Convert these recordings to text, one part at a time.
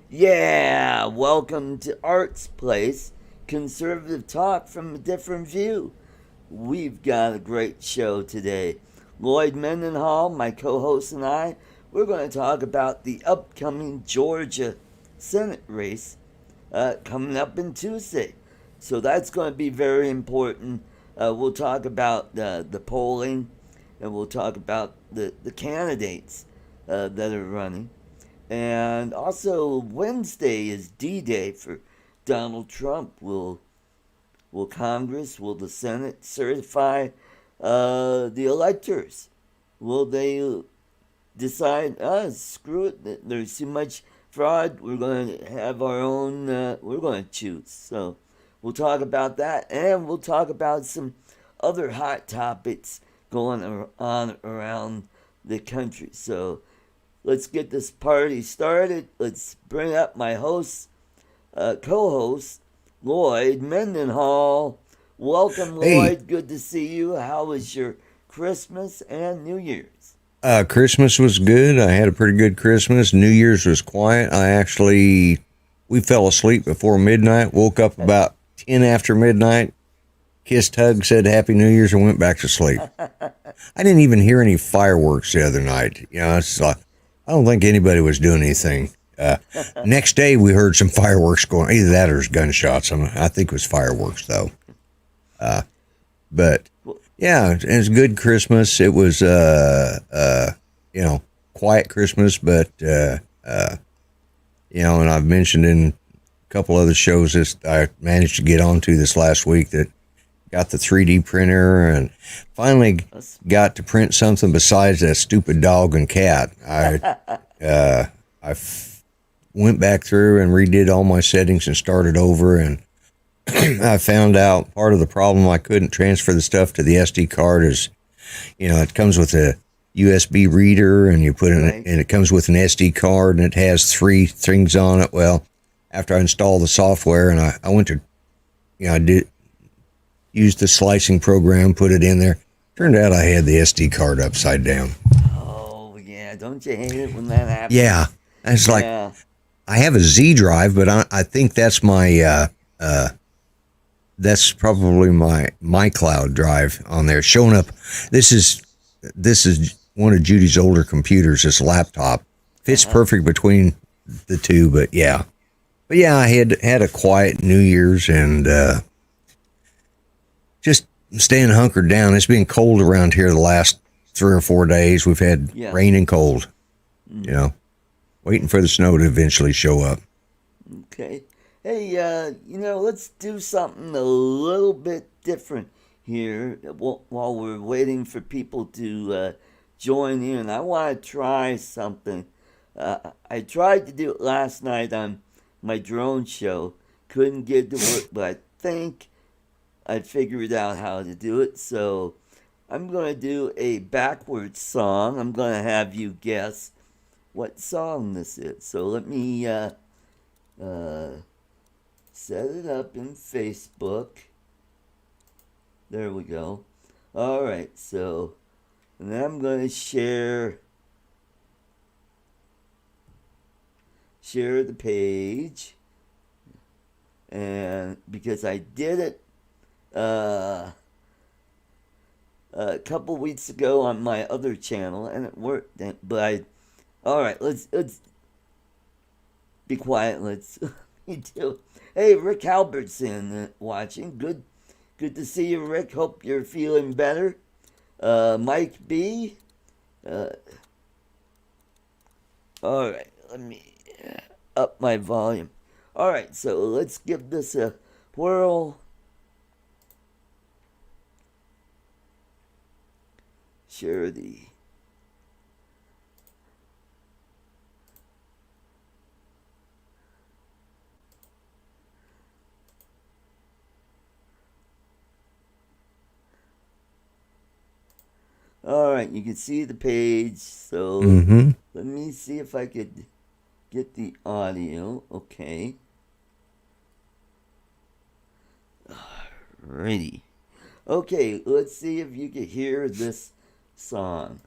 Yeah, welcome to Art's Place, conservative talk from a different view. We've got a great show today. Lloyd Mendenhall, my co host, and we're going to talk about the upcoming Georgia Senate race coming up in Tuesday. So that's going to be very important. We'll talk about the polling and we'll talk about the candidates that are running. And also, Wednesday is D Day for Donald Trump. Will Congress, will the Senate certify the electors? Will they decide, screw it, there's too much fraud, we're going to have our own, we're going to choose? So we'll talk about that, and we'll talk about some other hot topics going on around the country. So let's get this party started. Let's bring up my host, co-host, Lloyd Mendenhall. Welcome, Hey, Lloyd. Good to see you. How was your Christmas and New Year's? Christmas was good. I had a pretty good Christmas. New Year's was quiet. We fell asleep before midnight, woke up about 10 after midnight, kissed, hugged, said Happy New Year's, and went back to sleep. I didn't even hear any fireworks the other night. I don't think anybody was doing anything. Next day, we heard some fireworks going. Either that or gunshots. I think it was fireworks, though. But Well, yeah, it was a good Christmas. It was quiet Christmas, but and I've mentioned in a couple other shows this I managed to get onto this last week that got the 3D printer and finally that's- got to print something besides that stupid dog and cat. I went back through and redid all my settings and started over, and I found out part of the problem I couldn't transfer the stuff to the SD card is, it comes with a USB reader and you put it in, right. and it comes with an SD card and it has three things on it. Well, after I installed the software and I went to, I did use the slicing program, put it in there. Turned out I had the SD card upside down. Oh, yeah. Don't you hate it when that Yeah. happens? And it's like, Yeah. I have a Z drive, but I think that's that's probably my cloud drive on there showing up. This is one of Judy's older computers. This laptop fits Uh-huh. perfect between the two. But yeah, I had a quiet New Year's and just staying hunkered down. It's been cold around here the last 3 or 4 days. We've had Yeah. rain and cold. You know, waiting for the snow to eventually show up. Okay. Hey, let's do something a little bit different here while we're waiting for people to join in. I want to try something. I tried to do it last night on my drone show. Couldn't get to work, but I think I figured out how to do it. So I'm going to do a backwards song. I'm going to have you guess what song this is. So let me uh, set it up in Facebook. There we go. All right, so and then I'm going to share the page, and because I did it uh, a couple weeks ago on my other channel and it worked, but I all right, let's be quiet. Let's do. Hey, Rick Albertson watching. Good to see you, Rick. Hope you're feeling better. Mike B. Uh, all right, let me up my volume. All right, so let's give this a whirl. Share the. All right, you can see the page. So Mm-hmm. let me see if I could get the audio. Okay. Ready. Okay, let's see if you can hear this song.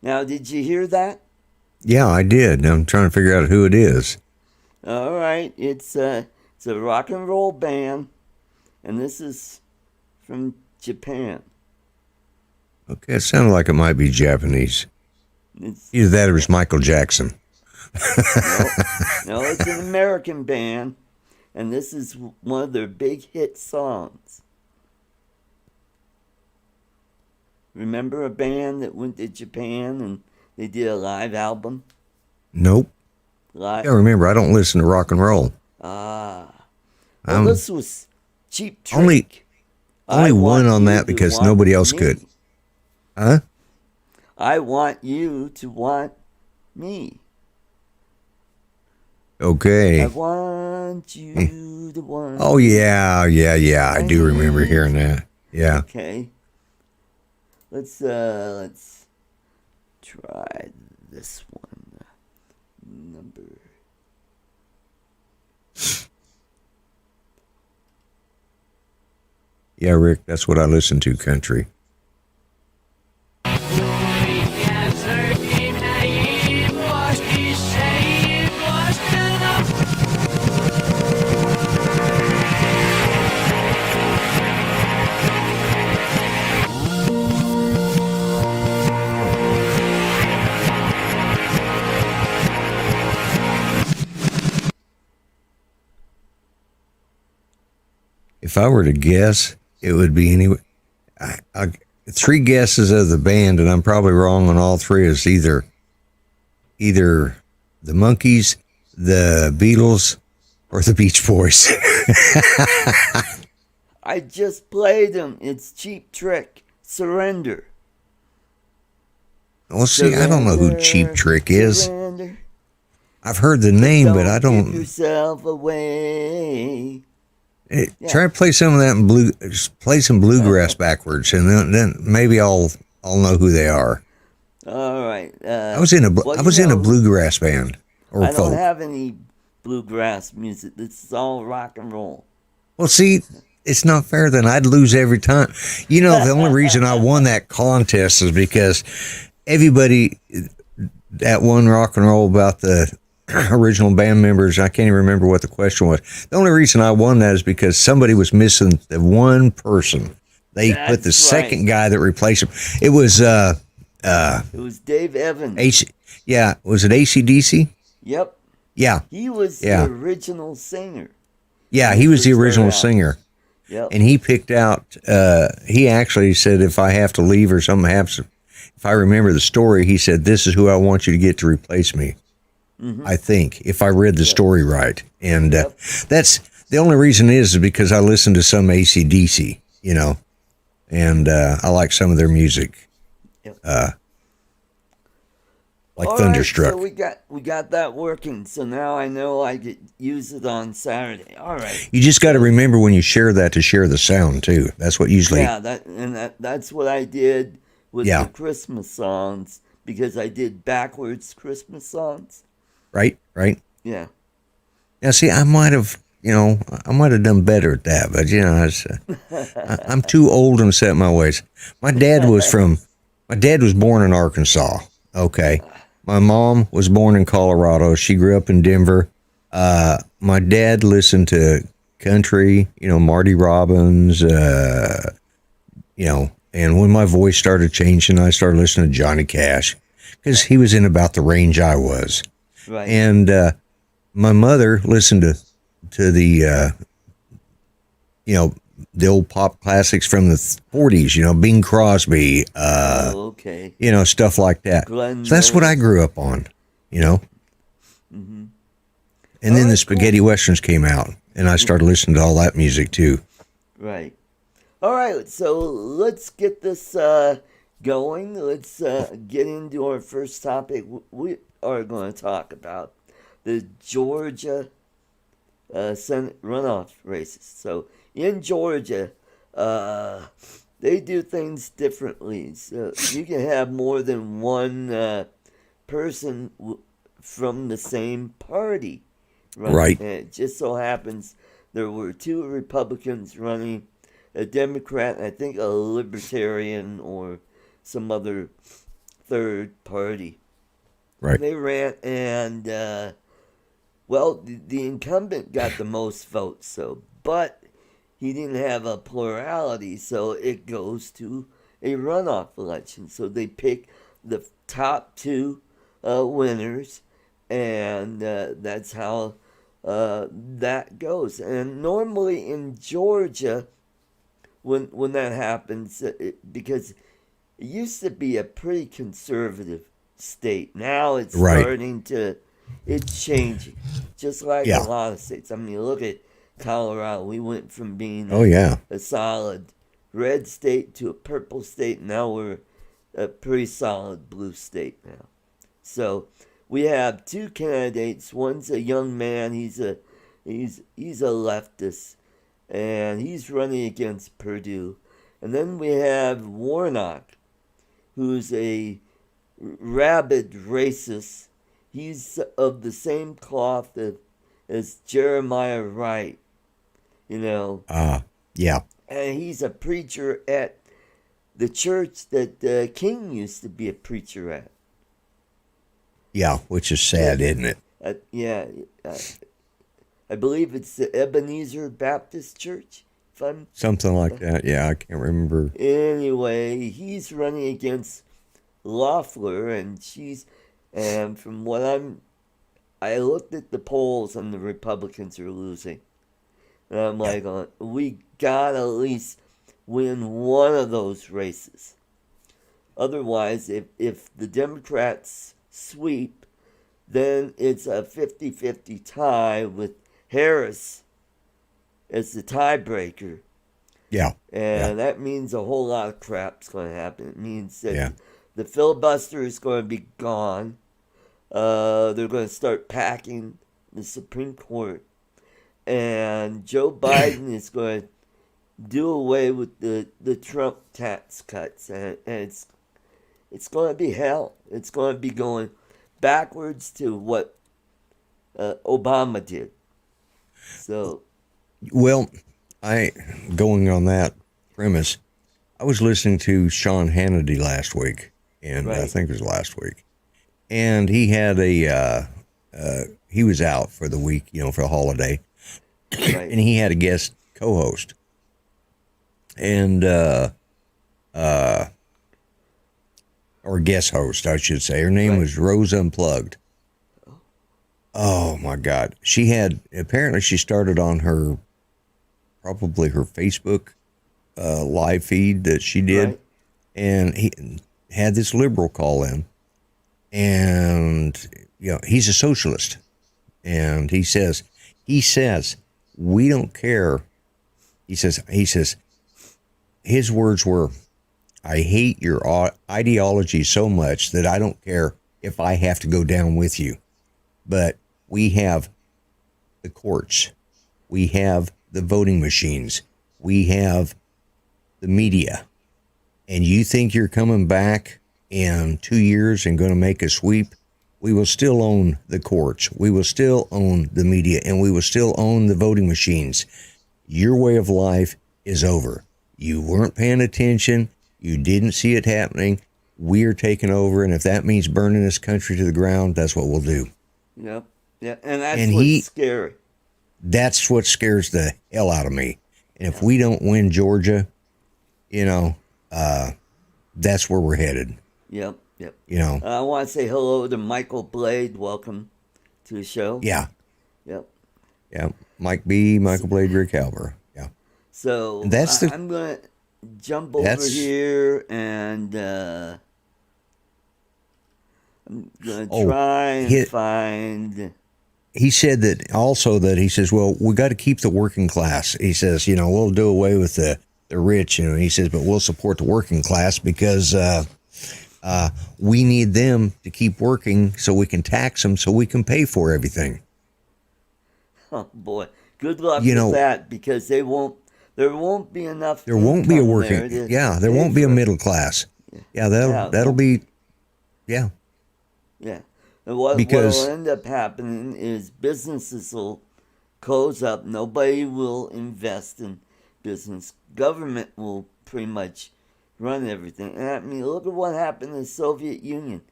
Now, did you hear that? Yeah, I did. I'm trying to figure out who it is. All right, it's a rock and roll band, and this is from Japan. Okay, it sounded like it might be Japanese. It's, Either that or it's Michael Jackson. no, it's an American band, and this is one of their big hit songs. Remember a band that went to Japan and they did a live album? Nope. Live. Yeah, remember, I don't listen to rock and roll. Well, this was Cheap Trick. Only one on that because nobody else could. Huh? I want you to want me. Okay. I want you to want Oh, yeah. I do remember hearing that. Yeah. Okay. Let's try this one. Number. Yeah, Rick, that's what I listen to, country. If I were to guess, it would be anyway. Three guesses of the band, and I'm probably wrong on all three. Is either the Monkees, the Beatles, or the Beach Boys. I just played them. It's Cheap Trick. Surrender. Well, see, I don't know who Cheap Trick is. Surrender. I've heard the name, but I don't. Give yourself away. Try to play some of that play some bluegrass backwards, and then maybe I'll know who they are. All right. I was in a bluegrass band or I folk. don't have any bluegrass music. This is all rock and roll. Well, see, it's not fair. Then I'd lose every time. You know, the only reason I won that contest is because everybody that won rock and roll about the original band members, I can't even remember what the question was. The only reason I won that is because somebody was missing the one person. They put the second guy that replaced him. It was Dave Evans. Was it AC/DC? Yep. Yeah. He was the original singer. Yeah, he was the original singer. Yep. And he picked out, he actually said, if I have to leave or something happens, if I remember the story, he said, this is who I want you to get to replace me. Mm-hmm. I think, if I read the story right. And that's the only reason is because I listen to some AC/DC, you know, and I like some of their music. Yep. Like all Thunderstruck. Right, so we got that working. So now I know I could use it on Saturday. All right. You just got to remember when you share that to share the sound too. That's what usually. Yeah, that's what I did with the Christmas songs, because I did backwards Christmas songs. Right. Yeah. Now, see, I might have done better at that, but I'm too old and set in my ways. My dad was born in Arkansas. Okay. My mom was born in Colorado. She grew up in Denver. My dad listened to country, Marty Robbins, and when my voice started changing, I started listening to Johnny Cash because he was in about the range I was. Right. And my mother listened to the the old pop classics from the 40s, Bing Crosby, okay. Stuff like that. So that's what I grew up on, Mm-hmm. And then the spaghetti westerns came out, and I started listening to all that music too. Right. All right, so let's get this going. Let's get into our first topic. We are going to talk about the Georgia Senate runoff races. So in Georgia, they do things differently. So you can have more than one person from the same party running. Right. And it just so happens there were two Republicans running a Democrat, and I think a Libertarian or some other third party. Right. They ran, and well, the incumbent got the most votes, but he didn't have a plurality, so it goes to a runoff election. So they pick the top two winners, and that's how that goes. And normally in Georgia, when that happens, because it used to be a pretty conservative state. Now it's Right. starting to, it's changing, just like a Yeah. lot of states. I mean, look at Colorado. We went from being Oh, yeah. a solid red state to a purple state. Now we're a pretty solid blue state now. So we have two candidates. One's a young man. He's a leftist, and he's running against Purdue. And then we have Warnock, who's a rabid racist. He's of the same cloth as Jeremiah Wright, you know. Yeah. And he's a preacher at the church that King used to be a preacher at. Yeah, which is sad, isn't it? Yeah. I believe it's the Ebenezer Baptist Church. If I'm Something like that. Yeah, I can't remember. Anyway, he's running against Loeffler, and from what I looked at the polls, and the Republicans are losing. And I'm like, we gotta at least win one of those races. Otherwise, if the Democrats sweep, then it's a 50-50 tie with Harris as the tiebreaker. Yeah. And that means a whole lot of crap's going to happen. It means that Yeah. the filibuster is going to be gone. They're going to start packing the Supreme Court. And Joe Biden is going to do away with the Trump tax cuts. And it's going to be hell. It's going to be going backwards to what Obama did. So, Well, going on that premise, I was listening to Sean Hannity last week, and I Right. think it was last week, and he had he was out for the week, for the holiday, right. and he had a guest co-host, and or guest host, I should say. Her name Right. was Rose Unplugged. Oh my God. Apparently she started on probably her Facebook live feed that she did. Right. And he had this liberal call in, and, he's a socialist. And he says, we don't care. He says, his words were, I hate your ideology so much that I don't care if I have to go down with you. But we have the courts, we have the voting machines, we have the media. And you think you're coming back in 2 years and going to make a sweep? We will still own the courts, we will still own the media, and we will still own the voting machines. Your way of life is over. You weren't paying attention. You didn't see it happening. We're taking over, and if that means burning this country to the ground, that's what we'll do. Yep. Yeah, and that's And what's scary. That's what scares the hell out of me. And if we don't win Georgia, that's where we're headed. Yep. I want to say hello to Michael Blade. Welcome to the show. Yeah. Yep. Yeah. Mike B., Michael Blade, Rick Halber. Yeah. So And that's I'm going to jump over here, and I'm going to try and find... He said that also that he says, well, we got to keep the working class. He says, we'll do away with the rich, he says, but we'll support the working class because we need them to keep working so we can tax them so we can pay for everything. Oh boy, good luck with that, because there won't be enough. There won't be a working. There won't be a middle class. Yeah, that'll be. Yeah. Yeah. And what will end up happening is businesses will close up. Nobody will invest in business. Government will pretty much run everything. And I mean, look at what happened in the Soviet Union.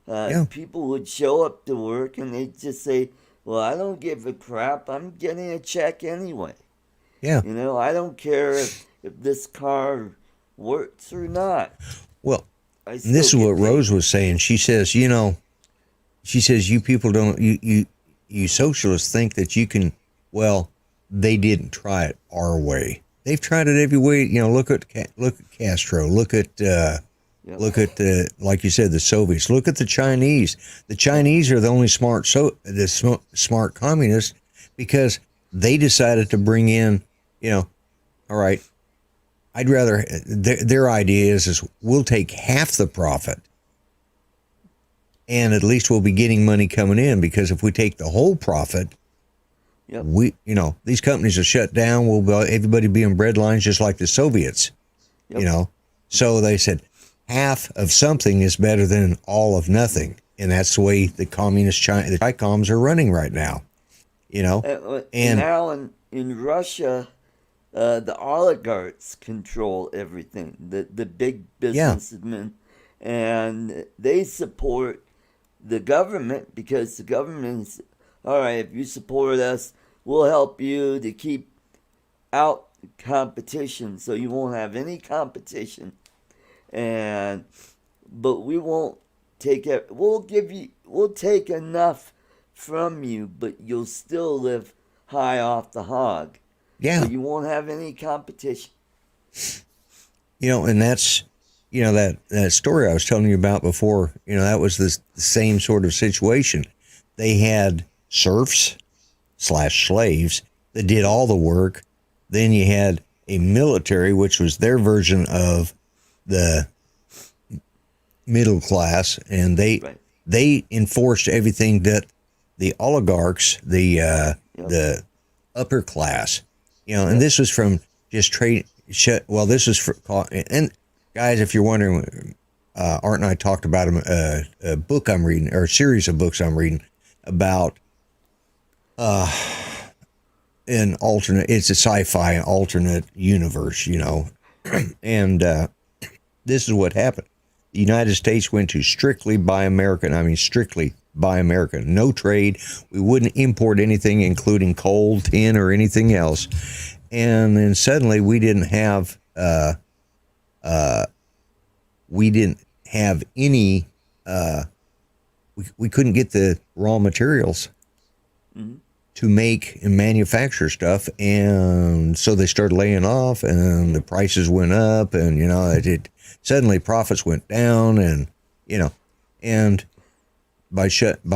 Yeah. People would show up to work and they'd just say, well, I don't give a crap. I'm getting a check anyway. Yeah. You know, I don't care if this car works or not. Well, I and this is still what get paid. Rose was saying. She says, you people don't, you socialists think that you can, well, they didn't try it our way. They've tried it every way. You know, look at Castro. Look at Yep. like you said, the Soviets. Look at the Chinese. The Chinese are the only smart communists because they decided to bring in, all right, I'd rather, their idea is we'll take half the profit and at least we'll be getting money coming in, because if we take the whole profit, Yep. these companies are shut down. Everybody be in bread lines just like the Soviets, Yep. So they said half of something is better than all of nothing. And that's the way the communist China, the ICOMs are running right now, And now in Russia, the oligarchs control everything. The big businessmen, and they support the government because the government's all right. If you support us, we'll help you to keep out competition, so you won't have any competition. But we won't take it. We'll take enough from you, but you'll still live high off the hog. Yeah. So you won't have any competition. And that's, that story I was telling you about before, that was the same sort of situation. They had serfs / slaves that did all the work. Then you had a military, which was their version of the middle class, and they enforced everything that the oligarchs, the upper class, and this was from just trade. Well, this is for, and guys, if you're wondering, Art and I talked about a book I'm reading, or a series of books I'm reading about an alternate. It's a sci-fi alternate universe, and this is what happened. The United States went to strictly buy American. I mean, strictly buy American. No trade. We wouldn't import anything, including coal, tin, or anything else. And then suddenly we didn't have any. We couldn't get the raw materials to make and manufacture stuff, and so they started laying off, and the prices went up, and suddenly profits went down, and and by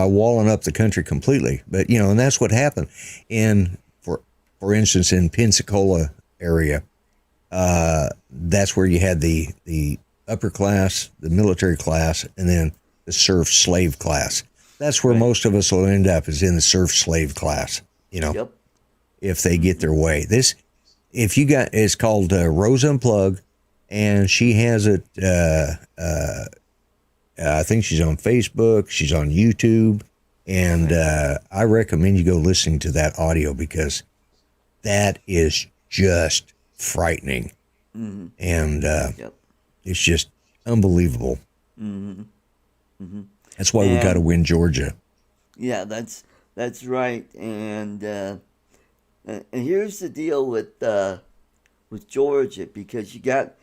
walling up the country completely. But and that's what happened. And for instance, in Pensacola area, that's where you had the upper class, the military class, and then the serf slave class. That's where most of us will end up, is in the serf slave class, Yep. if they get their way. It's called Rose Unplug, and she has it, I think she's on Facebook, she's on YouTube, and I recommend you go listening to that audio, because that is just frightening. Mm-hmm. And it's just unbelievable. Mm-hmm. Mm-hmm. That's why we got to win Georgia. Yeah, that's right. And here's the deal with Georgia, because you got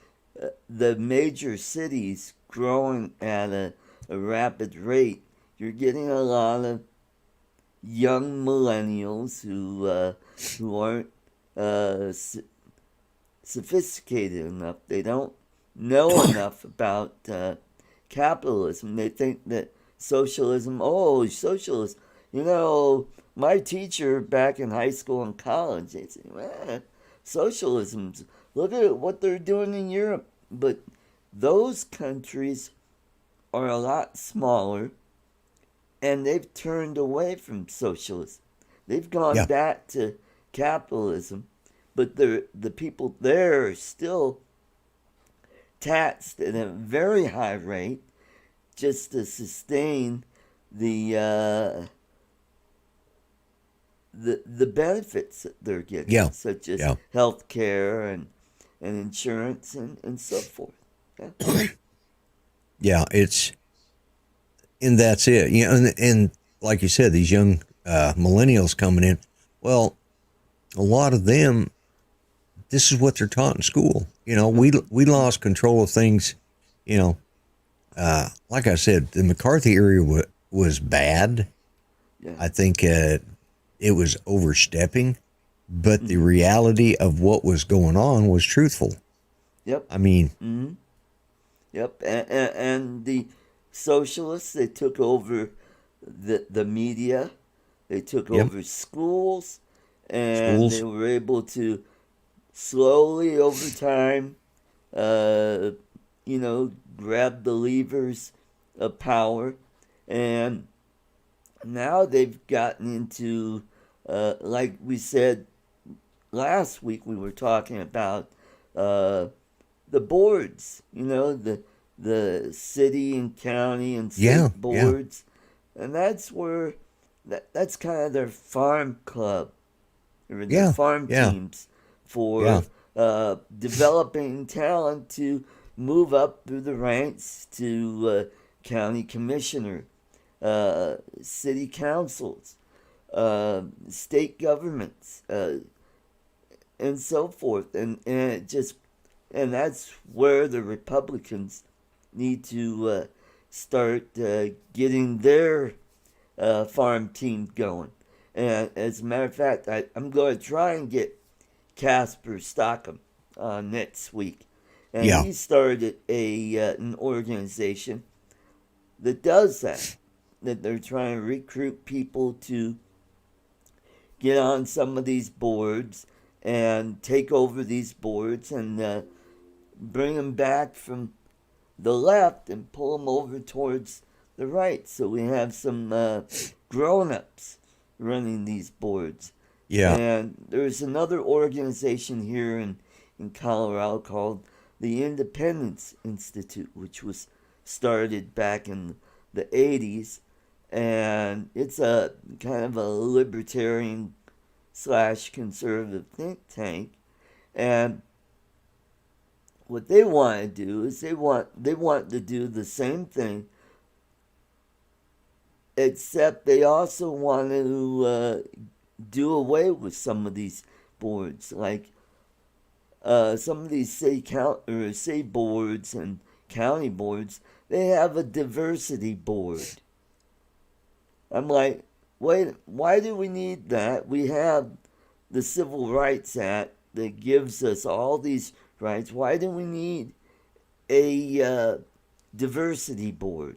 the major cities growing at a rapid rate. You're getting a lot of young millennials who aren't sophisticated enough. They don't know enough about capitalism. They think that socialism, socialist. My teacher back in high school and college, they say, socialism's, look at what they're doing in Europe. But those countries are a lot smaller, and they've turned away from socialism. They've gone back to capitalism, but the people there are still taxed at a very high rate just to sustain the the benefits that they're getting, Yeah. such as Yeah. health care and insurance and so forth. Yeah. Yeah, and that's it. You know, and like you said, these young millennials coming in. Well, a lot of them, this is what they're taught in school. You know, we lost control of things. You know, like I said, the McCarthy era was bad. Yeah. I think it was overstepping, but the reality of what was going on was truthful. Yep. I mean, Yep. And the socialists, they took over the media, they took yep, over schools, and they schools. were able to slowly over time, uh, grab the levers of power. And now they've gotten into, like we said last week, we were talking about uh, the boards, the city and county and Yeah, state yeah, boards. And that's where that's kind of their farm club or their yeah, farm yeah, teams for yeah, developing talent to move up through the ranks to county commissioner, city councils, state governments, and so forth. And that's where the Republicans need to start getting their farm team going. And as a matter of fact, I'm going to try and get Casper Stockham next week. And yeah, he started an organization that does that. That they're trying to recruit people to get on some of these boards and take over these boards and bring them back from the left and pull them over towards the right. So we have some grown-ups running these boards. yeah, And there's another organization here in Colorado called the Independence Institute, which was started back in the 80s. And it's a kind of a libertarian slash conservative think tank. And what they want to do is they want to do the same thing, except they also want to do away with some of these boards, like some of these city boards and county boards. They have a diversity board. I'm like, wait, why do we need that? We have the Civil Rights Act that gives us all these rights. Why do we need a diversity board?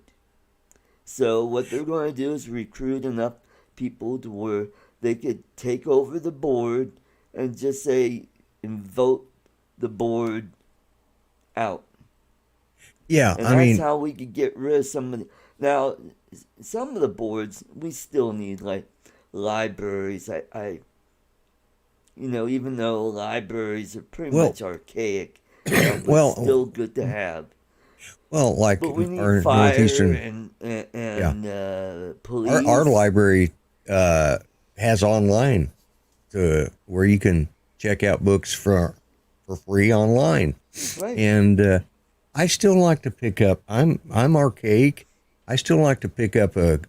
So what they're going to do is recruit enough people to where they could take over the board and just say and vote the board out. yeah. And I that's mean, how we could get rid of some of the... Now, some of the boards, we still need, like, libraries. Even though libraries are pretty well, much archaic, but well, still good to have. like But we need our fire northeastern, yeah, and our police. library has online to where you can check out books for free online, Right, and I still like to pick up. I'm archaic. I still like to pick up a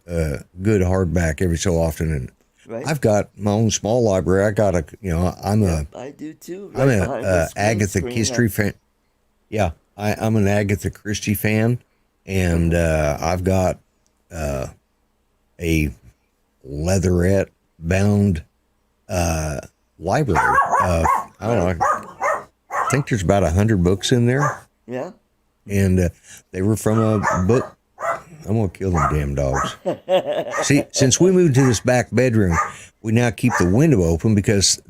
good hardback every so often, and right. I've got my own small library. I got I do too. I'm Right a behind the Agatha screen. Christie fan. Yeah, I'm an Agatha Christie fan, and I've got a leatherette bound library of, I don't know, I think there's about 100 books in there, Yeah. and they were from a book. I'm gonna kill them damn dogs. See, since we moved to this back bedroom, we now keep the window open because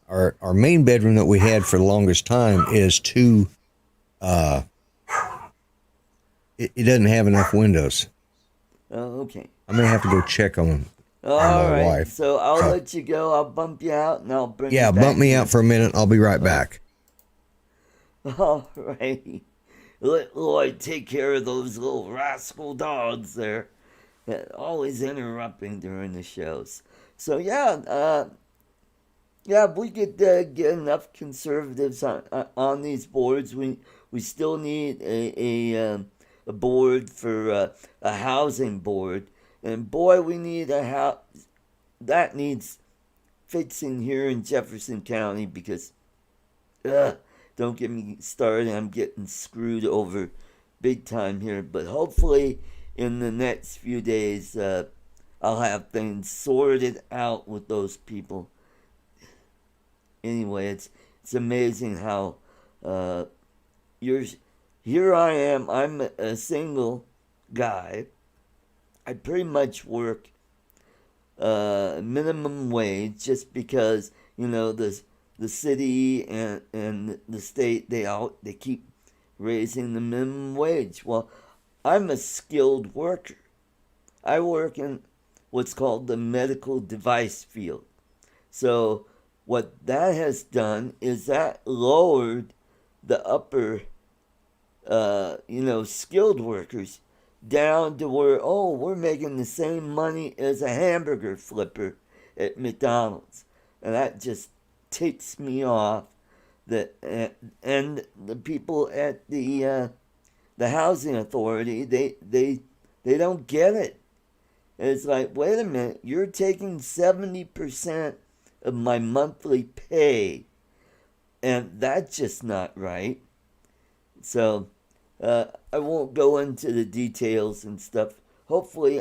our main bedroom that we had for the longest time is too. It doesn't have enough windows. Oh, okay. I may have to go check on All my right. wife. So I'll let you go. I'll bump you out and I'll bring Yeah, you back. bump me out for a minute. I'll be right back. All right. Let Lloyd take care of those little rascal dogs there. Always interrupting during the shows. So yeah, if we could get enough conservatives on these boards, we still need a board for a housing board, and boy, we need a house that needs fixing here in Jefferson County because ugh, don't get me started. I'm getting screwed over big time here, but hopefully in the next few days I'll have things sorted out with those people. Anyway, it's amazing how uh, you're here. I am. I'm a single guy. I pretty much work minimum wage just because the city and the state they keep raising the minimum wage. Well, I'm a skilled worker. I work in what's called the medical device field. So what that has done is that lowered the upper, skilled workers down to where, oh, we're making the same money as a hamburger flipper at McDonald's. And that just ticks me off. And the people at the housing authority, they don't get it. It's like, wait a minute, you're taking 70% of my monthly pay, and that's just not right. So I won't go into the details and stuff. Hopefully,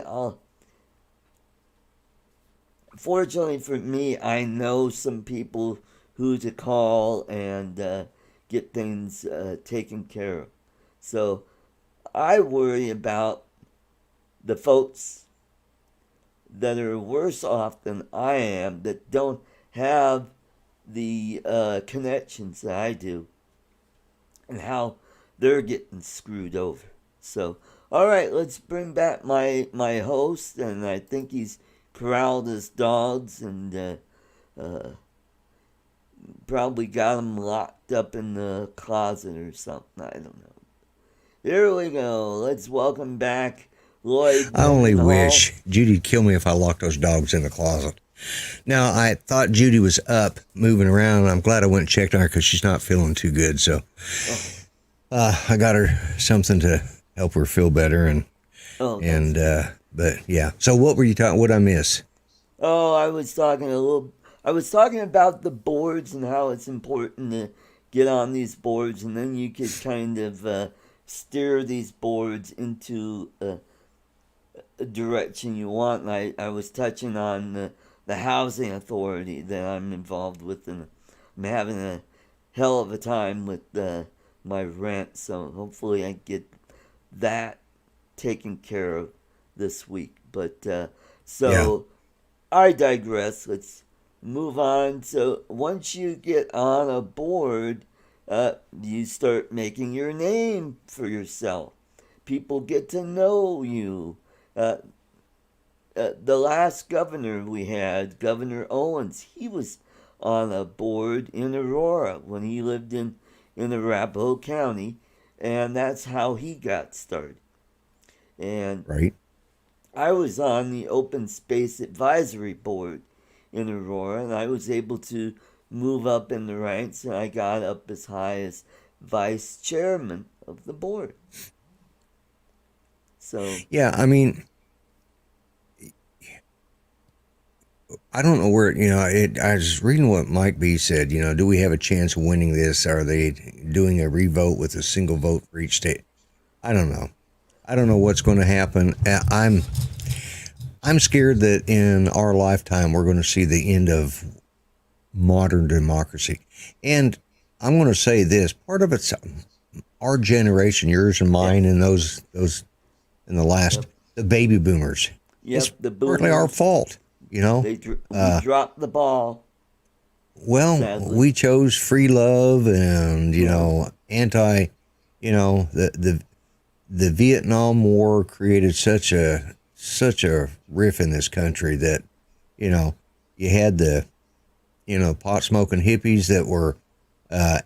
fortunately for me, I know some people who to call and get things taken care of. So I worry about the folks that are worse off than I am, that don't have the connections that I do, and how they're getting screwed over. So, all right, let's bring back my host, and I think he's corralled his dogs and probably got them locked up in the closet or something. I don't know. Here we go. Let's welcome back Lloyd. I only Mendenhall. wish Judy'd kill me if I locked those dogs in the closet. Now, I thought Judy was up, moving around, and I'm glad I went and checked on her because she's not feeling too good. So I got her something to help her feel better. But yeah. So what were you talking? What'd I miss? Oh, I was talking about the boards and how it's important to get on these boards, and then you could kind of steer these boards into a direction you want. And I was touching on the housing authority that I'm involved with, and I'm having a hell of a time with my rent. So hopefully I get that taken care of this week. But I digress. Let's move on. So once you get on a board, you start making your name for yourself. People get to know you. The last governor we had, Governor Owens, he was on a board in Aurora when he lived in Arapahoe County, and that's how he got started. And Right. I was on the Open Space Advisory Board in Aurora, and I was able to move up in the ranks, and I got up as high as vice chairman of the board. So Yeah, I mean, I don't know where, I was reading what Mike B said, do we have a chance of winning this? Are they doing a revote with a single vote for each state? I don't know. I don't know what's going to happen. I'm scared that in our lifetime, we're going to see the end of modern democracy. And I'm going to say this, part of it's our generation, yours and mine, and those in the last, the baby boomers. yep, It's the boomers, partly our fault, we dropped the ball. Well, Sadly. we chose free love and, anti, the Vietnam War created such a riff in this country that, you had the, pot smoking hippies that were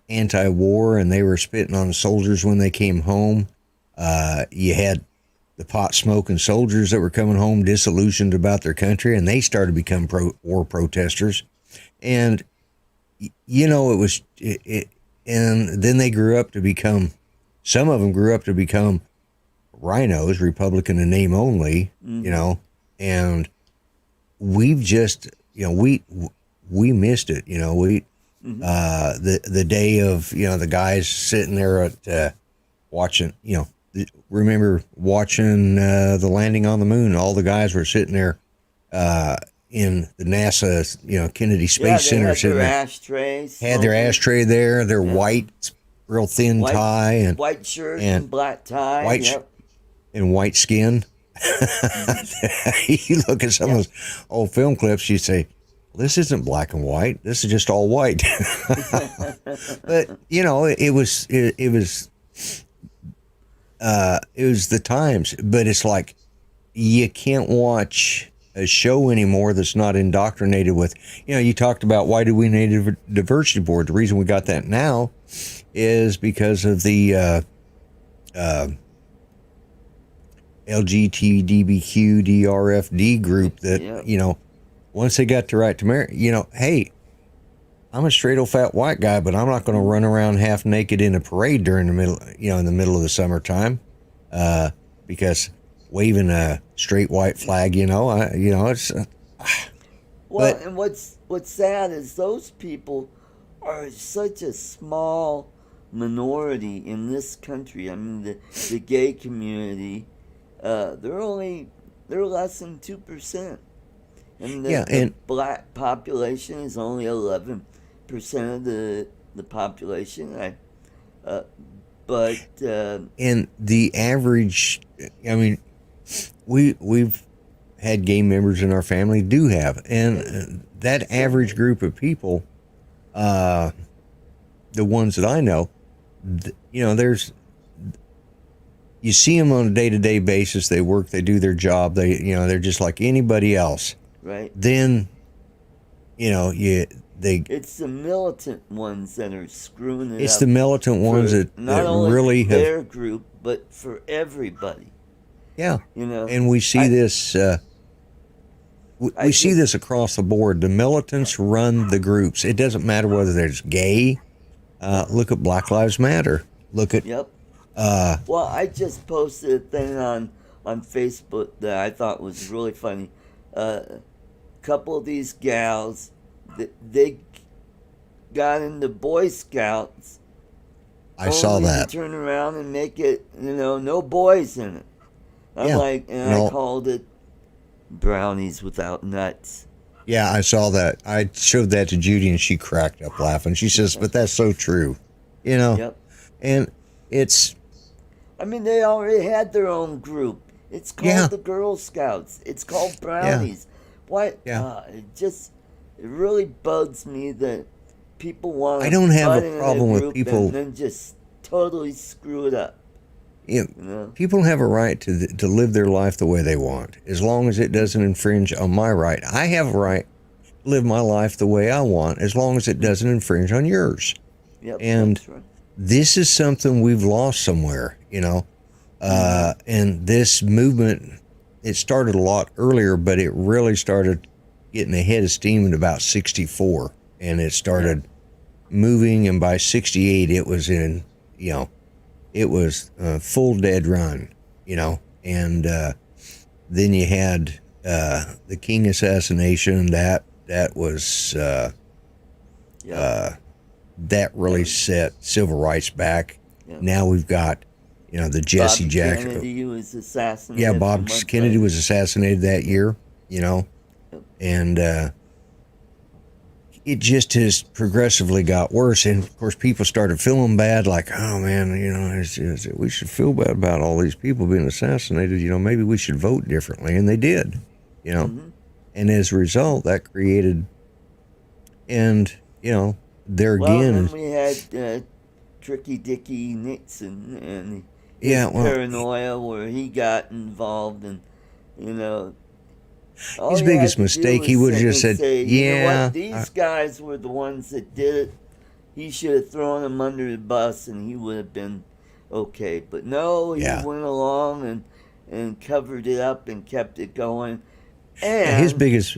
anti-war and they were spitting on soldiers when they came home. You had the pot smoking soldiers that were coming home disillusioned about their country, and they started to become war protesters. And it was and then they grew up to become. Some of them grew up to become rhinos, Republican in name only. And we've just we missed it. The day of the guys sitting there at watching. Remember watching the landing on the moon? All the guys were sitting there in the NASA, Kennedy Space Center, had sitting their there. ashtrays. Had their ashtray there, their white, real thin tie, and white shirt and black tie, and white skin. You look at some of those old film clips, you say, well, this isn't black and white. This is just all white. But it was the times. But it's like you can't watch a show anymore that's not indoctrinated with. You talked about why do we need a diversity board? The reason we got that now is because of the LGBTQ DRFD group that once they got the right to marry, hey, I'm a straight old fat white guy, but I'm not going to run around half naked in a parade during the middle, in the middle of the summertime, because waving a straight white flag, it's. Well, and what's sad is those people are such a small minority in this country. I mean, the gay community, they're less than 2%. And the black population is only 11% of the population. And the average, I mean, we've had gay members in our family, do have, and that average group of people, the ones that I know, you see them on a day-to-day basis. They work, they do their job. They're just like anybody else. Right. Then, it's the militant ones that are screwing it It's up the militant ones that only really for have their group, but for everybody. Yeah. And we see this. We see this across the board. The militants run the groups. It doesn't matter whether there's gay. Look at Black Lives Matter. Look at. Yep. Well, I just posted a thing on Facebook that I thought was really funny. Couple of these gals, they got into Boy Scouts. I saw that. To turn around and make it, no boys in it. I called it brownies without nuts. Yeah, I saw that. I showed that to Judy, and she cracked up laughing. She says, "But that's so true," Yep. And it's. I mean, they already had their own group. It's called the Girl Scouts. It's called brownies. Why? Yeah. It really bugs me that people want. I don't have a problem with people and then just totally screw it up. People have a right to live their life the way they want, as long as it doesn't infringe on my right. I have a right to live my life the way I want, as long as it doesn't infringe on yours. Yep, and that's right. This is something we've lost somewhere, and this movement, it started a lot earlier, but it really started getting ahead of steam in about 64, and it started moving, and by 68 it was in, it was a full dead run, and then you had the King assassination. That was that really set civil rights back. Yep. Now we've got, the Jesse Jackson. Kennedy was assassinated. Yeah, Bob Kennedy was assassinated that year, and it just has progressively got worse. And of course, people started feeling bad, like, oh man, we should feel bad about all these people being assassinated. Maybe we should vote differently, and they did. And as a result, that created, and there again, and we had Tricky Dicky Nixon and his paranoia where he got involved, and his biggest mistake, he would have just said, these guys were the ones that did it. He should have thrown them under the bus, and he would have been okay. But no, he went along and covered it up and kept it going. Yeah, his And biggest.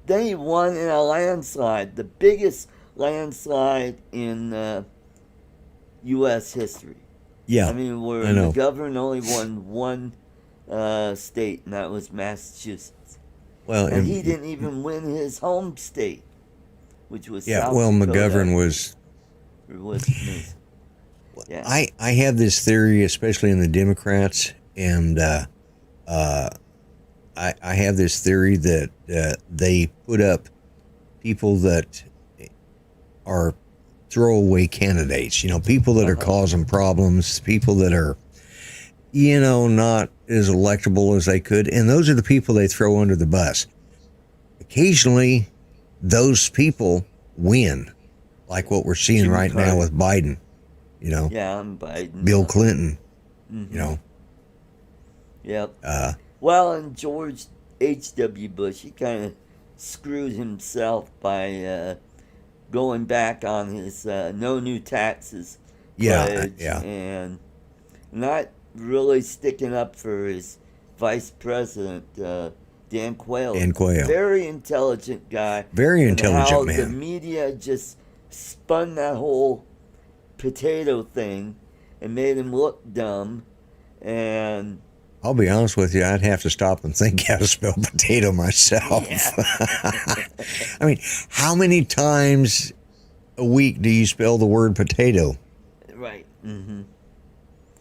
then he won in a landslide, the biggest landslide in U.S. history. I Yeah, mean, where I know. McGovern only won one state, and that was Massachusetts. Well, And he didn't even win his home state, which was yeah. South Well, Dakota. McGovern was. Or Wisconsin. Yeah. I have this theory, especially in the Democrats, and uh, I have this theory that they put up people that are throwaway candidates. You know, people that are causing problems, people that are, not as electable as they could, and those are the people they throw under the bus. Occasionally, those people win, like what we're seeing Jimmy right Carter. now with Biden. Yeah, I'm Biden. Bill Clinton. Mm-hmm. Yep. Uh, Well, and George H.W. Bush, he kind of screwed himself by going back on his no new taxes pledge yeah. and not really sticking up for his vice president, Dan Quayle. Dan Quayle. Very intelligent guy. Very and intelligent how man. the media just spun that whole potato thing and made him look dumb. And I'll be honest with you, I'd have to stop and think how to spell potato myself. yeah. I mean, how many times a week do you spell the word potato? Right. Mm-hmm.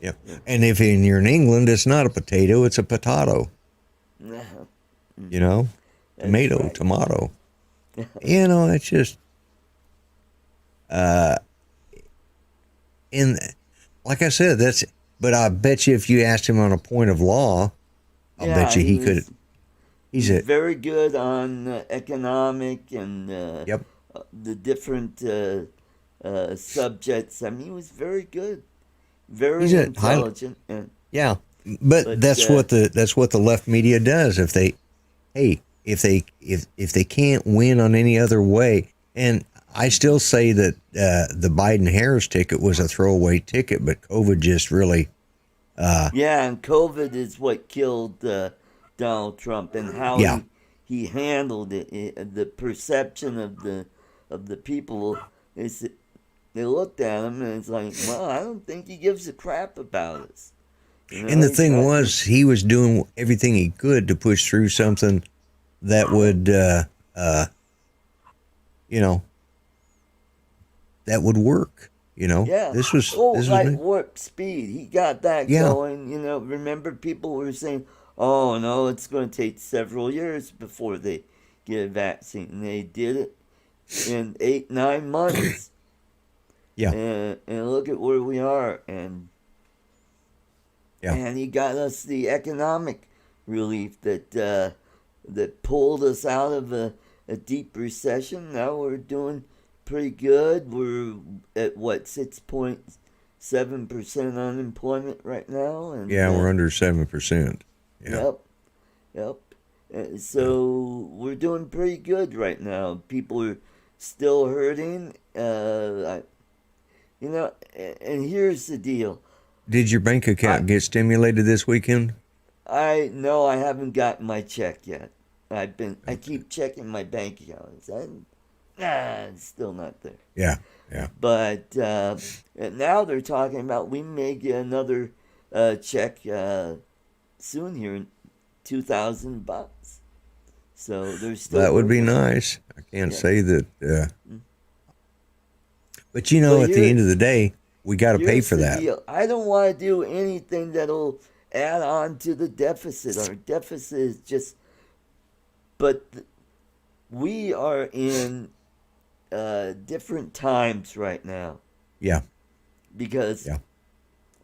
Yeah. And if you're in England, it's not a potato, it's a potato. Mm-hmm. Tomato, right. tomato. It's just, and like I said, but I bet you if you asked him on a point of law, I'll bet you he could. He's very good on economic and Yep. The different subjects. I mean, he was very good, very intelligent. Yeah, but that's what the left media does. If they can't win on any other way, and I still say that the Biden Harris ticket was a throwaway ticket, but COVID just really. And COVID is what killed Donald Trump, and how he handled it. The perception of the people is they looked at him and it's like, well, I don't think he gives a crap about us. And the thing was, he was doing everything he could to push through something that would, that would work. Yeah. This was warp speed. He got that going. Remember people were saying, "Oh no, it's going to take several years before they get a vaccine," and they did it in 8-9 months. Yeah. And look at where we are, and he got us the economic relief that pulled us out of a deep recession. Now we're doing pretty good. We're at 6.7% unemployment right now, and we're under 7%. Yep. So we're doing pretty good right now. People are still hurting. And here's the deal. Did your bank account get stimulated this weekend? I haven't gotten my check yet. I keep checking my bank account. It's still not there. Yeah. But now they're talking about we may get another check soon here, $2,000. So there's still that would be nice. I can't say that. But at the end of the day, we got to pay for that. Deal. I don't want to do anything that'll add on to the deficit. Our deficit is just. But we are in different times right now. Yeah. Because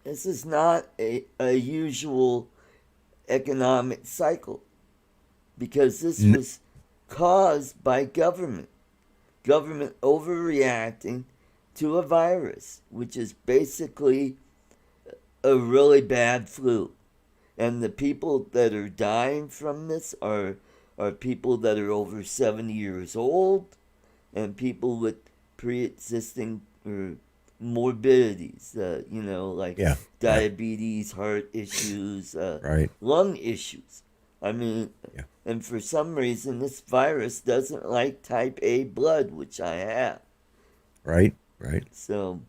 this is not a usual economic cycle. Because this was caused by government. Government overreacting to a virus, which is basically a really bad flu. And the people that are dying from this are people that are over 70 years old and people with pre-existing or morbidities, like Yeah. diabetes, heart issues, Right. lung issues. I mean, Yeah. and for some reason, this virus doesn't like type A blood, which I have. Right. Right. So,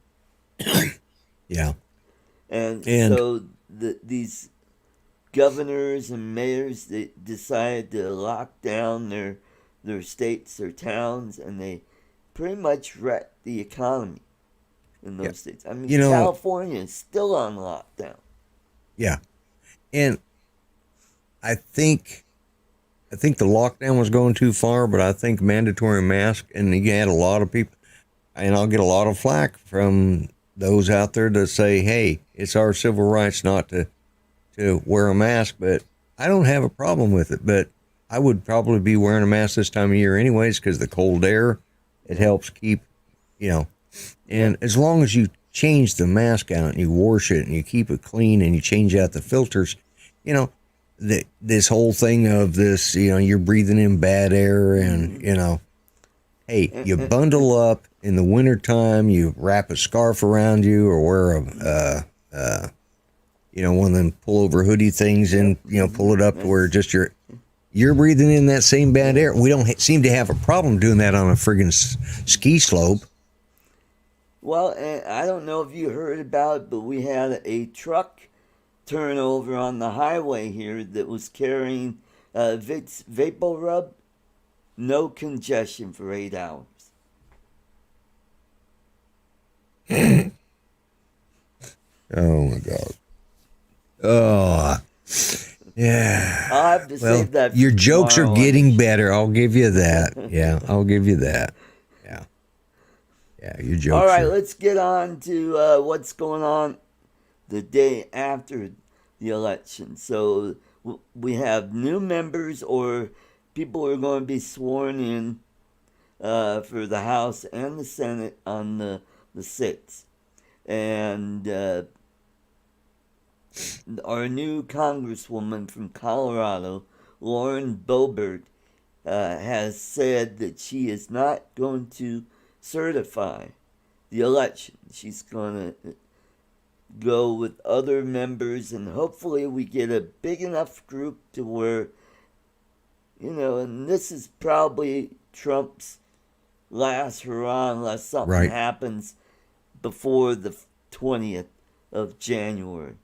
Yeah. and And so these governors and mayors, they decided to lock down their states or towns, and they pretty much wrecked the economy in yeah, those states. I mean, you know, California is still on lockdown. yeah. And I think the lockdown was going too far, but I think mandatory mask, and you had a lot of people, and I'll get a lot of flack from those out there that say, "Hey, it's our civil rights not to wear a mask," but I don't have a problem with it. But I would probably be wearing a mask this time of year anyways because the cold air, it helps keep, you know, and as long as you change the mask out and you wash it and you keep it clean and you change out the filters, you know, this whole thing of this, you're breathing in bad air and, hey, you bundle up in the wintertime, you wrap a scarf around you or wear one of them pullover hoodie things and, pull it up to where just you're breathing in that same bad air. We don't seem to have a problem doing that on a friggin' ski slope. Well, and I don't know if you heard about it, but we had a truck turnover on the highway here that was carrying Vapor Rub, no congestion for 8 hours. Oh my God. Oh, yeah. I'll have to save that for your jokes are tomorrow. getting better. I'll give you that. Yeah, I'll give you that. Yeah. Yeah, your jokes. All right, let's get on to what's going on the day after the election. So we have new members or people who are going to be sworn in for the House and the Senate on the 6th. And our new Congresswoman from Colorado, Lauren Boebert, has said that she is not going to certify the election. She's going to go with other members, and hopefully we get a big enough group to where, and this is probably Trump's last hurrah unless something happens before the 20th of January.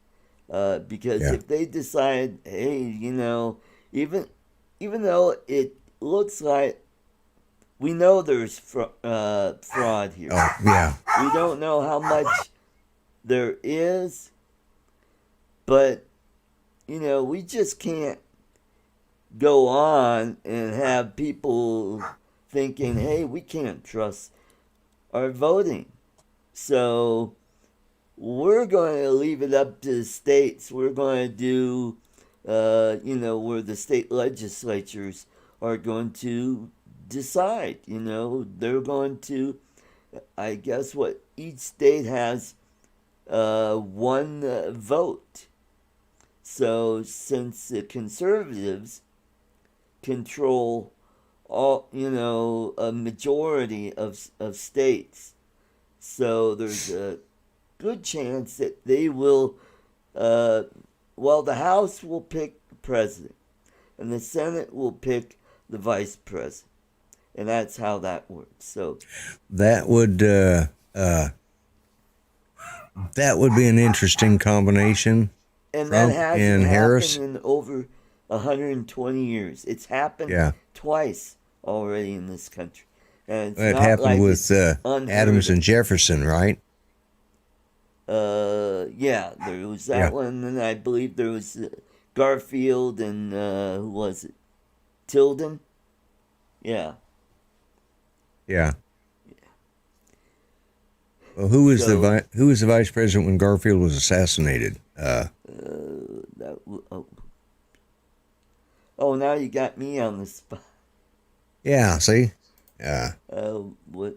Because if they decide, hey, even though it looks like we know there's fraud here. Oh, yeah. We don't know how much there is, but, we just can't go on and have people thinking, hey, we can't trust our voting. So we're going to leave it up to the states. We're going to do, where the state legislatures are going to decide. They're going to, I guess, each state has one vote. So since the conservatives control all, a majority of states, so there's a good chance that they will, the House will pick the president, and the Senate will pick the vice president, and that's how that works. So that would be an interesting combination. And Trump that hasn't and happened Harris in over 120 years. It's happened twice already in this country. And it's it not happened like with Adams and Jefferson, right? Yeah, there was that one, and I believe there was Garfield and who was it? Tilden? Yeah. Yeah. Well, who was the vice president when Garfield was assassinated? Now you got me on the spot. Yeah, see? Yeah. What?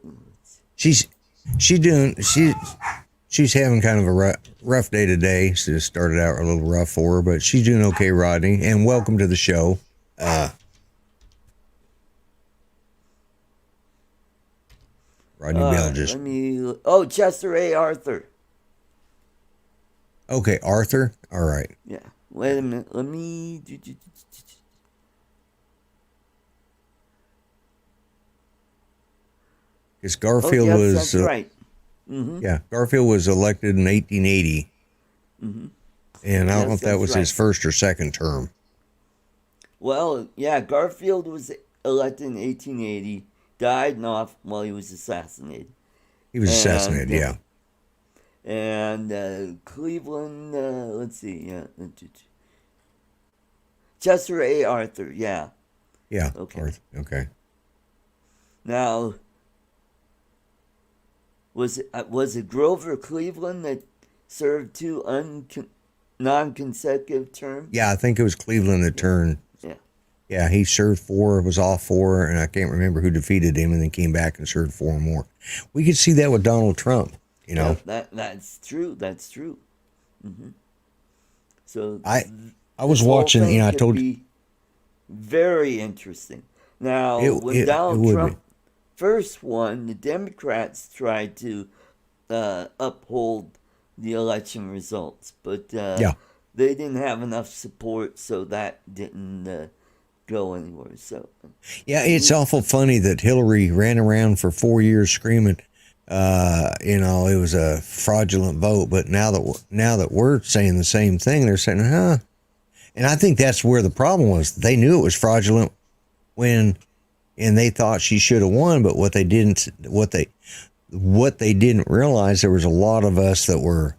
She's having kind of a rough day today. She just started out a little rough for her, but she's doing okay, Rodney. And welcome to the show. Rodney Bell just. Chester A. Arthur. Okay, Arthur. All right. Yeah. Wait a minute. Let me. Because Garfield yes, was. That's right. Mm-hmm. Yeah, Garfield was elected in 1880. Mm-hmm. And I don't know Yes, if that was that's his right. first or second term. Well, yeah, Garfield was elected in 1880, died off while he was assassinated. He was And assassinated, yeah. Cleveland, let's see, Chester A. Arthur, yeah. Yeah, Okay. Arthur, okay. Now, was it Grover Cleveland that served two non-consecutive terms? Yeah, I think it was Cleveland that turned. Yeah. Yeah, he served 4, was off 4, and I can't remember who defeated him, and then came back and served 4 more. We could see that with Donald Trump, you know. Yeah, that's true. That's true. Mm-hmm. So I this was whole watching, thing you know, I could told you. be very interesting. Now, when It Donald would Trump be. first won, the Democrats tried to uphold the election results, but Yeah. they didn't have enough support, so that didn't go anywhere. So, Yeah, it's awful funny that Hillary ran around for 4 years screaming, you know, it was a fraudulent vote. But now that we're saying the same thing, they're saying, huh? And I think that's where the problem was. They knew it was fraudulent and they thought she should have won. But what they didn't realize, there was a lot of us that were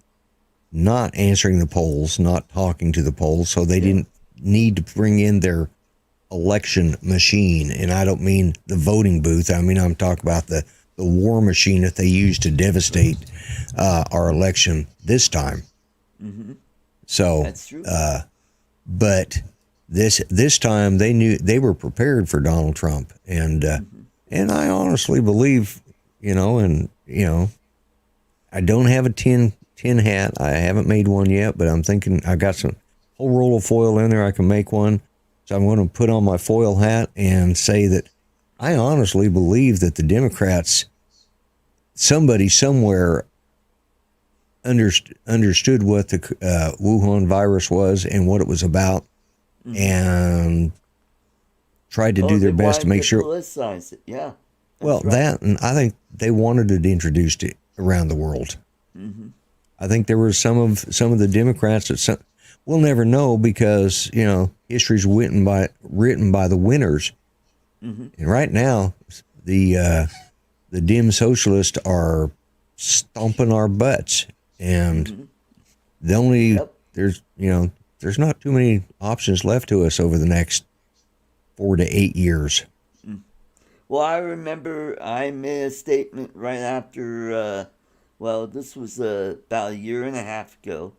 not answering the polls, not talking to the polls, so they didn't need to bring in their election machine. And I don't mean the voting booth. I mean, I'm talking about the war machine that they used to devastate our election this time. mm-hmm. So That's true. but this time they knew, they were prepared for Donald Trump, and I honestly believe, you know, I don't have a tin hat. I haven't made one yet, but I'm thinking I got some whole roll of foil in there. I can make one. So I'm going to put on my foil hat and say that I honestly believe that the Democrats, somebody somewhere understood what the Wuhan virus was and what it was about, and tried to do their best to make sure. Politicize it. Yeah. Well, right. that, and I think they wanted it introduced around the world. Mm-hmm. I think there were some of the Democrats that we'll never know, because, you know, history's written by the winners. Mm-hmm. And right now, the dim socialists are stomping our butts, and the only there's not too many options left to us over the next 4 to 8 years. Well, I remember I made a statement right after. This was about a year and a half ago.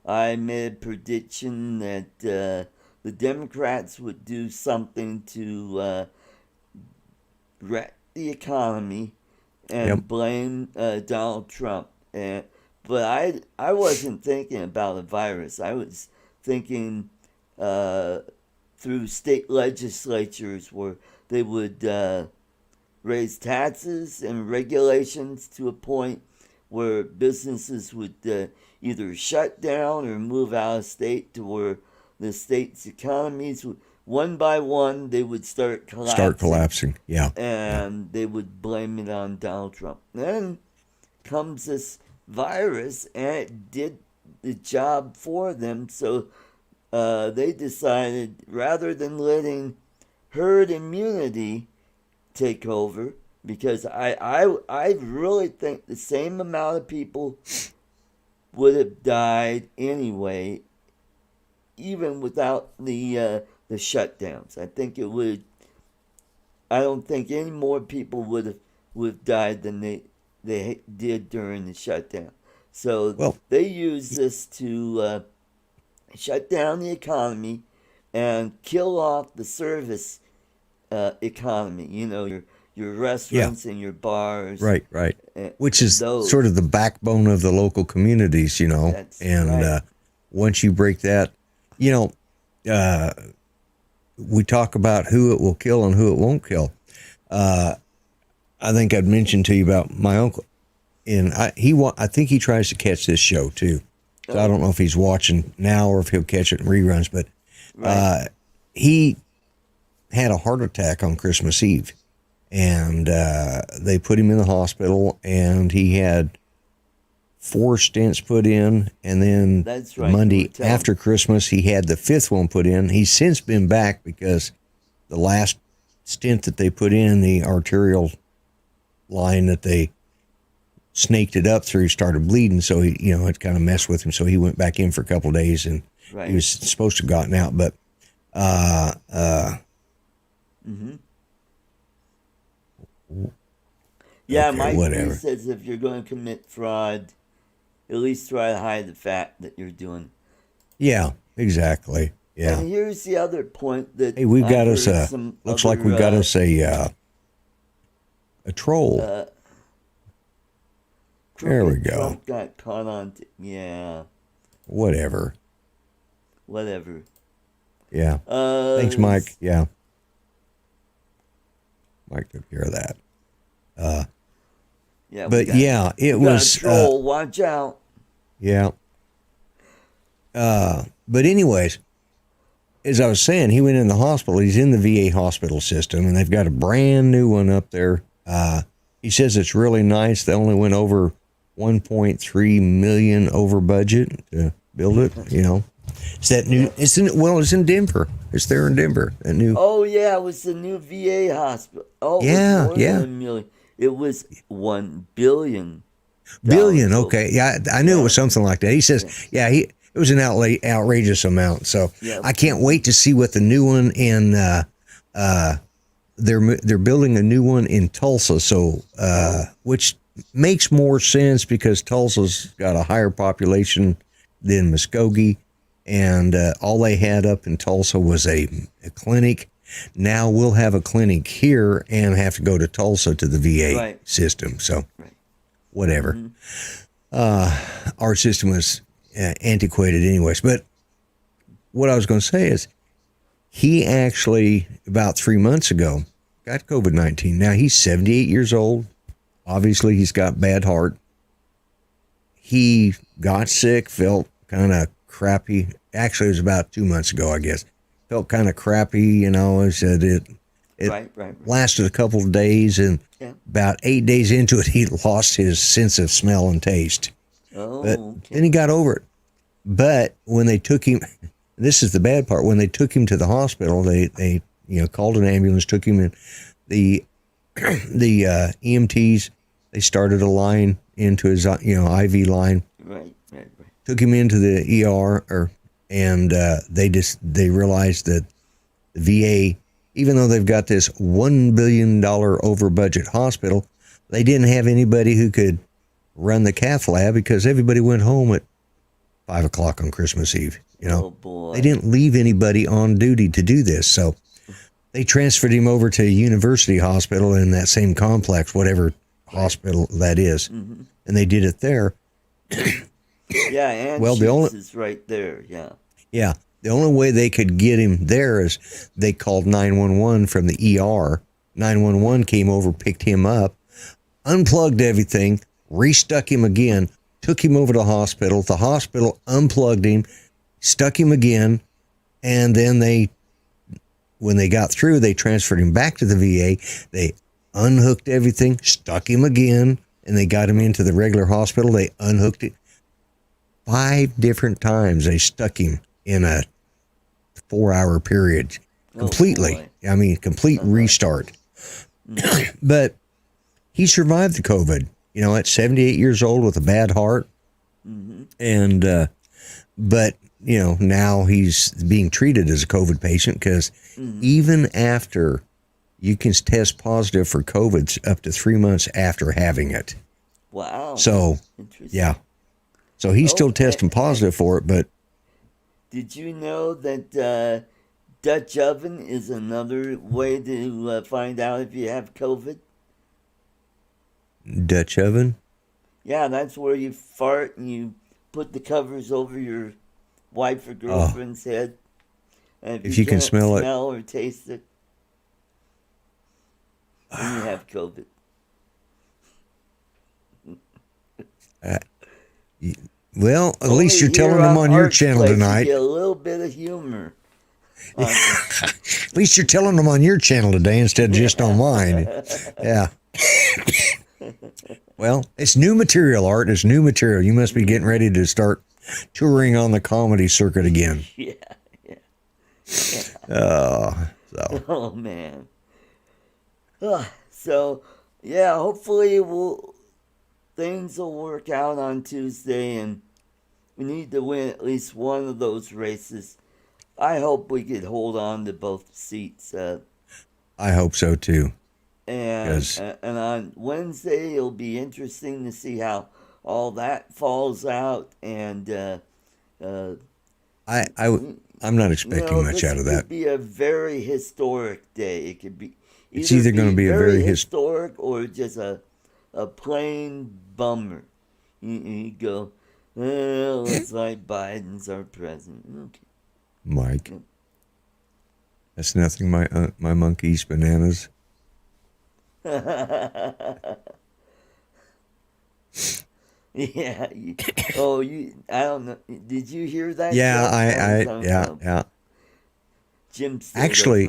I made a prediction that the Democrats would do something to wreck the economy and blame Donald Trump. But I wasn't thinking about a virus. I was thinking through state legislatures where they would raise taxes and regulations to a point where businesses would either shut down or move out of state, to where the state's economies would, one by one, they would start collapsing. Yeah. And they would blame it on Donald Trump. Then comes this virus, and it did the job for them. So they decided, rather than letting herd immunity take over, because I really think the same amount of people would have died anyway, even without the shutdowns. I think it would. I don't think any more people would have died than they did during the shutdown. So they used this to shut down the economy and kill off the service economy. You know, your restaurants and your bars. Right. Which is sort of the backbone of the local communities, you know. That's and right. Once you break that, you know, we talk about who it will kill and who it won't kill. I think I'd mentioned to you about my uncle, and I think he tries to catch this show too. So I don't know if he's watching now or if he'll catch it in reruns, but he had a heart attack on Christmas Eve, and they put him in the hospital, and he had 4 stents put in, and then Monday after Christmas, he had the 5th one put in. He's since been back because the last stent that they put in, the arterial line that they snaked it up through, started bleeding, so he, it kind of messed with him, so he went back in for a couple of days, and he was supposed to have gotten out, but yeah, okay, Mike whatever. says if you're going to commit fraud, at least try to hide the fact that you're doing. Yeah, exactly. Yeah. And here's the other point that hey, we've got us looks like we've got us a troll. There we go. Trump got caught on. Whatever. Yeah. Thanks, Mike. Yeah. Mike took care of that. Yeah. But yeah, it was a troll. Watch out. Yeah. But anyways, as I was saying, he went in the hospital. He's in the VA hospital system, and they've got a brand new one up there. He says it's really nice. They only went over $1.3 million over budget to build it. It's that new. It's in Denver. It's there in Denver. That new. Oh yeah, it was the new VA hospital. Oh yeah, it was more than $1 million. It was $1 billion. Billion. Okay, yeah, I knew it was something like that. He says, it was an outrageous amount. So I can't wait to see what the new one in. They're building a new one in Tulsa. So which makes more sense because Tulsa's got a higher population than Muskogee. And all they had up in Tulsa was a clinic. Now we'll have a clinic here and have to go to Tulsa to the VA system. So whatever. Our system was antiquated anyways. But what I was going to say is he actually, about 3 months ago, got COVID-19. Now he's 78 years old. Obviously, he's got bad heart. He got sick, felt kind of crappy. Actually, it was about 2 months ago, I guess. Felt kind of crappy, I said it lasted a couple of days, and about 8 days into it, he lost his sense of smell and taste. But then he got over it. But when they took him, this is the bad part, when they took him to the hospital, they called an ambulance, took him in. The EMTs, they started a line into his IV line. Right. Took him into the ER, and they realized that the VA, even though they've got this $1 billion over budget hospital, they didn't have anybody who could run the cath lab because everybody went home at 5 o'clock on Christmas Eve. Oh boy. They didn't leave anybody on duty to do this, so they transferred him over to University Hospital in that same complex, whatever hospital that is, and they did it there. Yeah, and is right there. Yeah. The only way they could get him there is they called 911 from the ER. 911 came over, picked him up, unplugged everything, restuck him again, took him over to the hospital. The hospital unplugged him, stuck him again, and then when they got through, they transferred him back to the VA. They unhooked everything, stuck him again, and they got him into the regular hospital. They unhooked it. 5 different times they stuck him in a 4-hour period. Completely. Complete restart. But he survived the COVID, at 78 years old with a bad heart. And, but, now he's being treated as a COVID patient because even after you can test positive for COVID up to 3 months after having it. Wow. So, yeah. So he's still testing positive for it, but... Did you know that Dutch oven is another way to find out if you have COVID? Dutch oven? Yeah, that's where you fart and you put the covers over your wife or girlfriend's head. And if you can smell or taste it, then you have COVID. Well, at least Only you're telling here them on your Arts channel Place, tonight. You get a little bit of humor. At least you're telling them on your channel today instead of just on mine. Yeah. Well, it's new material, Art. It's new material. You must be getting ready to start touring on the comedy circuit again. Yeah. So. Oh man. So yeah, hopefully things will work out on Tuesday, and we need to win at least one of those races. I hope we could hold on to both seats. I hope so too. And on Wednesday, it'll be interesting to see how all that falls out. And I'm not expecting much out of that. This could be a very historic day. It could be It's either going to be a very historic or just a plain bummer. You go, well, looks like Biden's our president. Okay. Mike, that's nothing. My monkey eats bananas. Yeah. I don't know. Did you hear that? Yeah, yeah. Jim actually,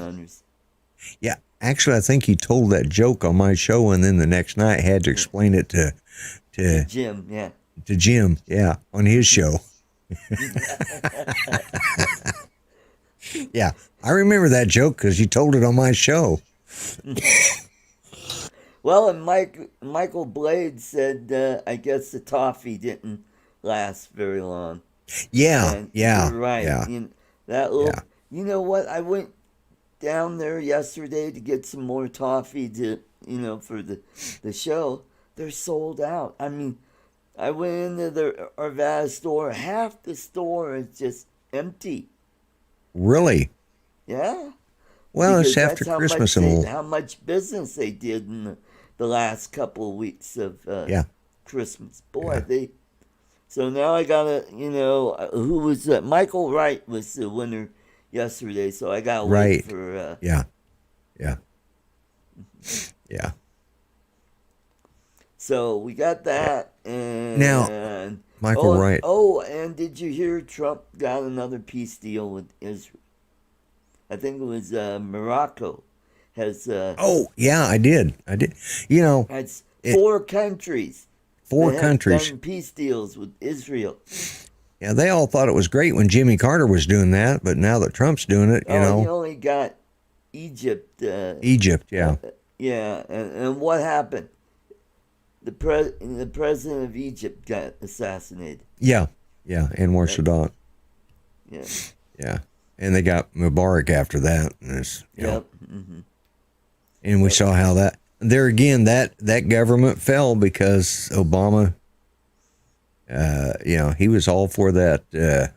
I think he told that joke on my show, and then the next night had to explain it to Jim. Yeah. To Jim, yeah, on his show. Yeah, I remember that joke because you told it on my show. Well, and Michael Blade said, I guess the toffee didn't last very long. Yeah, yeah, you're right. Yeah. You know what? I went down there yesterday to get some more toffee for the show. They're sold out. I mean, I went into the Arvada store. Half the store is just empty. Really? Yeah. Well, because it's after Christmas and all. How much business they did in the last couple of weeks of Christmas. Boy, So now I gotta, who was Michael Wright was the winner yesterday. So I gotta wait for. Yeah. So we got that, and now Michael Wright. Oh, and did you hear Trump got another peace deal with Israel? I think it was Morocco has. Oh yeah, I did. It's 4 countries. Four countries done peace deals with Israel. Yeah, they all thought it was great when Jimmy Carter was doing that, but now that Trump's doing it, he only got Egypt. Egypt, yeah. And what happened? The president of Egypt got assassinated. Yeah, Anwar Sadat. Yeah, and they got Mubarak after that. And and we saw how that there again that government fell because Obama. He was all for that. The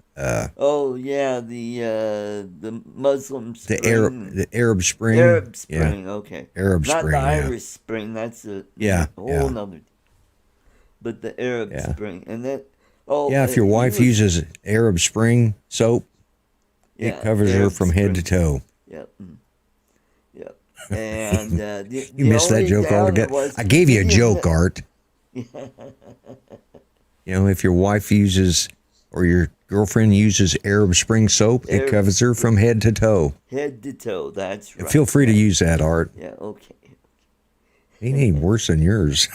Muslim Spring. The Arab Spring. Arab Spring, okay. Arab Not Spring, the Irish Spring. That's a whole nother. But the Arab Spring, and that. If your wife uses Arab Spring soap, it covers her from head to toe. Yep. And you missed that joke altogether. I gave you a joke, Art. If your wife uses or your girlfriend uses Arab Spring soap, it covers her from head to toe. Head to toe, that's right. Feel free to use that, Art. Yeah, okay. He ain't worse than yours.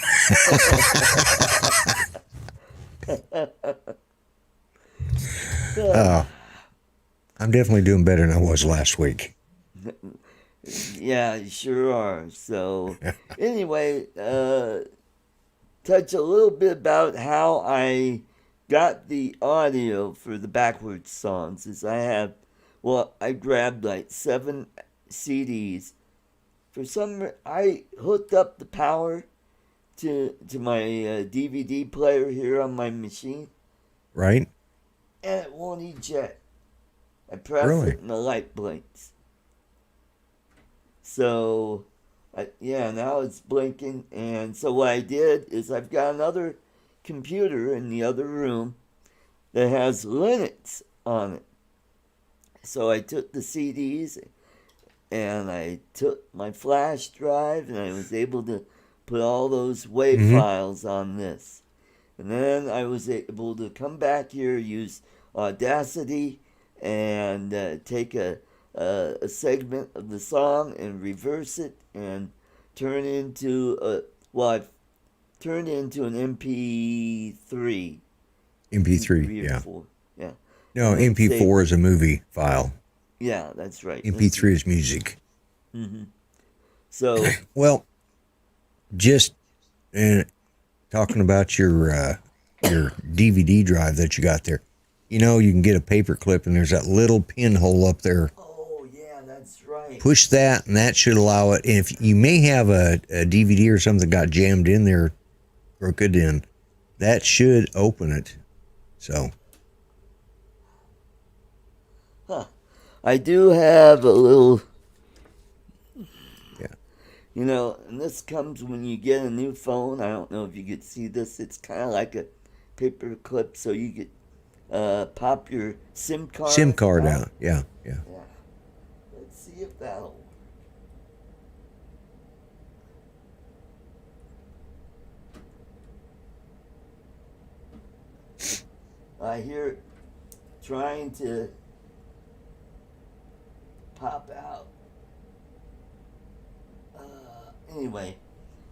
I'm definitely doing better than I was last week. Yeah, you sure are. So, anyway, touch a little bit about how I got the audio for the backwards songs. Is I grabbed like 7 CDs. For I hooked up the power to my DVD player here on my machine. Right. And it won't eject. I press it and the light blinks. So, now it's blinking. And so what I did is I've got another computer in the other room that has Linux on it. So I took the CDs and I took my flash drive and I was able to put all those WAV files on this. And then I was able to come back here, use Audacity, and take a segment of the song and reverse it and turn into I've turned into an MP3. MP3, or yeah. 4. Yeah. No, And then MP4 is a movie file. Yeah, that's right. MP3 is music. Mm-hmm. So, well, just talking about your DVD drive that you got there. You know, you can get a paper clip, and there's that little pinhole up there. Oh, yeah, that's right. Push that, and that should allow it. And if you may have a DVD or something got jammed in there, crooked in, that should open it. So. Huh. I do have a little. Yeah. You know, and this comes when you get a new phone. I don't know if you could see this. It's kind of like a paper clip, so you could pop your SIM card out. Yeah. Let's see if that'll work. I hear it trying to pop out. Anyway,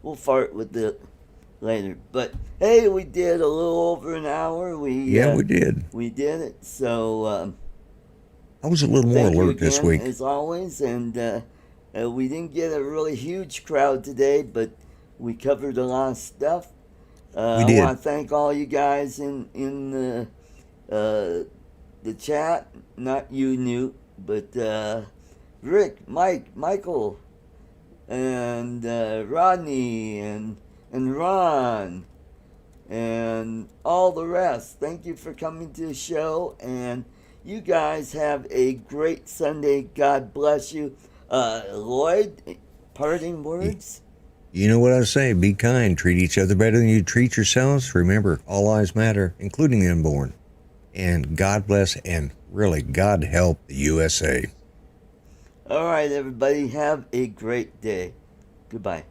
we'll fart with it later. But hey, we did a little over an hour. We did. We did it. So I was a little more alert this week, as always. And we didn't get a really huge crowd today, but we covered a lot of stuff. We did. I want to thank all you guys in the chat. Not you, Newt, but Rick, Mike, Michael, and Rodney, and Ron, and all the rest. Thank you for coming to the show, and you guys have a great Sunday. God bless you. Lloyd, parting words? You know what I say, be kind, treat each other better than you treat yourselves. Remember, all lives matter, including the unborn. And God bless, and really, God help the USA. All right, everybody, have a great day. Goodbye.